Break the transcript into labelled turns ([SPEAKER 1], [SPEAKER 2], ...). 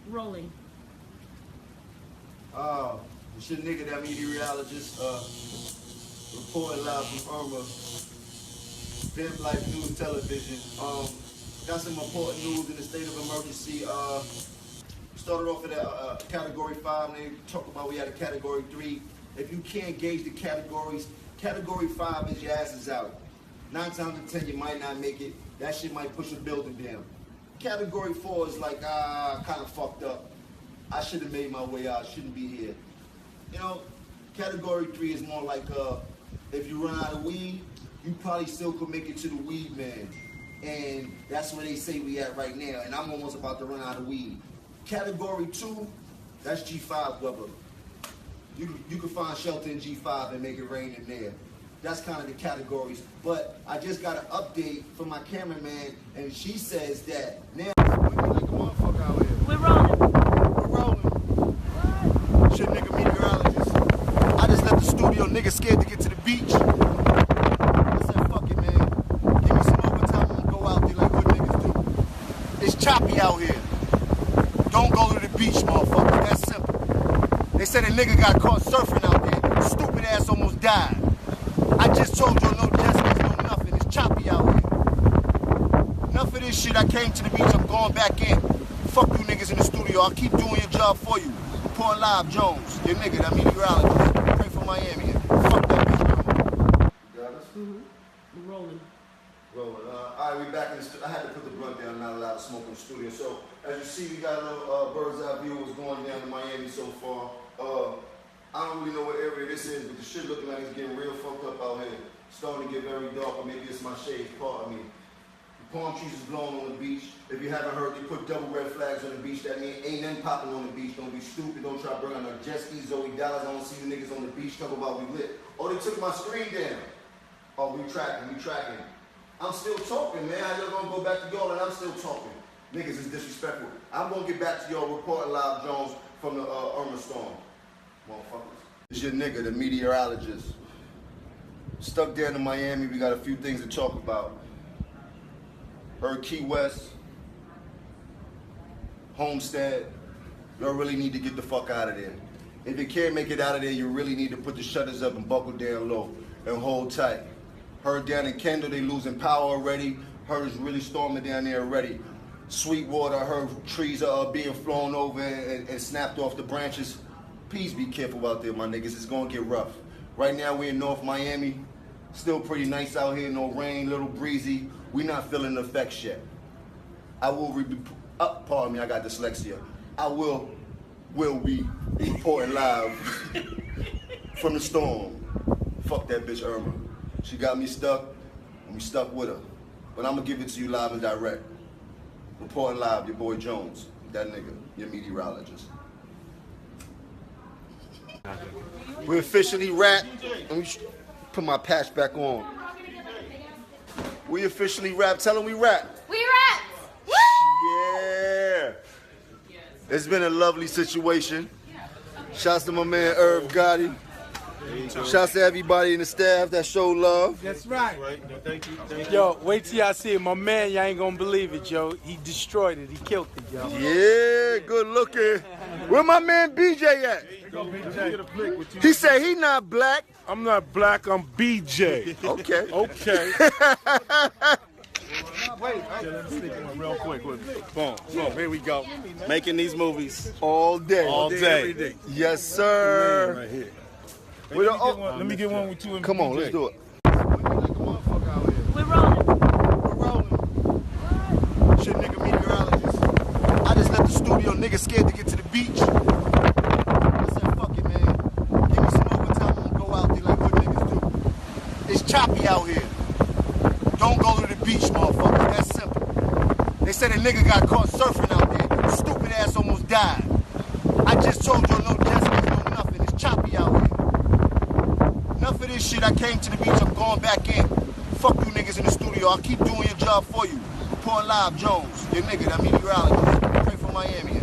[SPEAKER 1] Rolling.
[SPEAKER 2] It's your nigga, that meteorologist, reporting live from Irma, Big Life News Television. Got some important news in the state of emergency. Started off at a category 5, and they talked about we had a category 3. If you can't gauge the categories, category 5 is your ass is out. 9 times out of 10, you might not make it. That shit might push a building down. Category 4 is like, kind of fucked up. I should have made my way out, shouldn't be here. You know, category 3 is more like, if you run out of weed, you probably still could make it to the weed man. And that's where they say we at right now, and I'm almost about to run out of weed. Category 2, that's G5 weather. You can find shelter in G5 and make it rain in there. That's kind of the categories. But I just got an update from my cameraman, and she says that now we're like a motherfucker out here.
[SPEAKER 1] We're rolling.
[SPEAKER 2] We're rolling. What? Shit, nigga, meteorologist. I just left the studio, nigga scared to get to the beach. I said, fuck it, man. Give me some overtime and go out there like good niggas do. It's choppy out here. Don't go to the beach, motherfucker. That's simple. They said a nigga got caught surfing out there. Stupid ass almost died. I just told you no jet skis, no nothing. It's choppy out here. Enough of this shit. I came to the beach. I'm going back in. Fuck you niggas in the studio. I'll keep doing your job for you. Reporting live, Jones. Your nigga, that meteorologist. Pray for Miami. Fuck that bitch. You got us?
[SPEAKER 1] We're rolling.
[SPEAKER 2] Rolling. All right, we back in the studio. I had to put the blunt down. Not allowed to smoke in the studio. So as you see, we got a little bird's eye view of what's going down in Miami so far. I don't really know what area this is, but the shit looking like it's getting real fucked up out here. Starting to get very dark, or maybe it's my shade part of me. The palm trees is blowing on the beach. If you haven't heard, they put double red flags on the beach. That means ain't nothing popping on the beach. Don't be stupid. Don't try to bring on no jet skis, Zoe Dallas. I don't see you niggas on the beach talking about we lit. Oh, they took my screen down. Oh, we tracking. I'm still talking, man. How y'all gonna go back to y'all and I'm still talking? Niggas is disrespectful. I'm gonna get back to y'all reporting live, Jones, from the Irma storm. Motherfuckers. It's your nigga, the meteorologist. Stuck down in Miami, we got a few things to talk about. Heard Key West, Homestead, y'all really need to get the fuck out of there. If you can't make it out of there, you really need to put the shutters up and buckle down low and hold tight. Heard down in Kendall, they losing power already. Heard it's really storming down there already. Sweetwater, I heard trees are being flown over and snapped off the branches. Please be careful out there, my niggas. It's gonna get rough. Right now, we're in North Miami. Still pretty nice out here. No rain, little breezy. We not feeling the effects yet. I will pardon me, I got dyslexia. I will be reporting live from the storm. Fuck that bitch Irma. She got me stuck, and we stuck with her. But I'm gonna give it to you live and direct. Reporting live, your boy Jones. That nigga, your meteorologist. We officially wrapped. Let me put my patch back on. We officially wrapped. Tell them we wrapped.
[SPEAKER 3] We wrapped.
[SPEAKER 2] Yeah. It's been a lovely situation. Shouts to my man Herb Gotti. Shouts to everybody in the staff that showed love.
[SPEAKER 4] That's right.
[SPEAKER 5] Thank you.
[SPEAKER 4] Yo, wait till y'all see it. My man, y'all ain't gonna believe it, yo. He destroyed it. He killed it, yo.
[SPEAKER 2] Yeah, good looking. Where my man BJ at? He said he not black.
[SPEAKER 5] I'm not black, I'm BJ.
[SPEAKER 2] Okay.
[SPEAKER 5] Okay. Wait, let me stick one real quick. Boom, here we go. Making these movies
[SPEAKER 2] All day.
[SPEAKER 5] every day.
[SPEAKER 2] Yes, sir.
[SPEAKER 5] Right here.
[SPEAKER 2] Let
[SPEAKER 5] Let me get one with you and
[SPEAKER 2] Come on,
[SPEAKER 5] BJ.
[SPEAKER 2] let's do it.
[SPEAKER 1] We're rolling.
[SPEAKER 2] We're rolling. What? Shit, nigga, meteorologist. I just left the studio, nigga scared to get to the beach. I said, fuck it, man. Give me some overtime and go out there like good niggas do. It's choppy out here. Don't go to the beach, motherfucker. That's simple. They said a nigga got caught surfing out there. Stupid ass almost died. I just told you no jet skis, no nothing. It's choppy out here. Enough of this shit. I came to the beach. I'm going back in. Fuck you niggas in the studio. I'll keep doing your job for you. Reporting live, Jones. Your nigga, that meteorologist. Pray for Miami.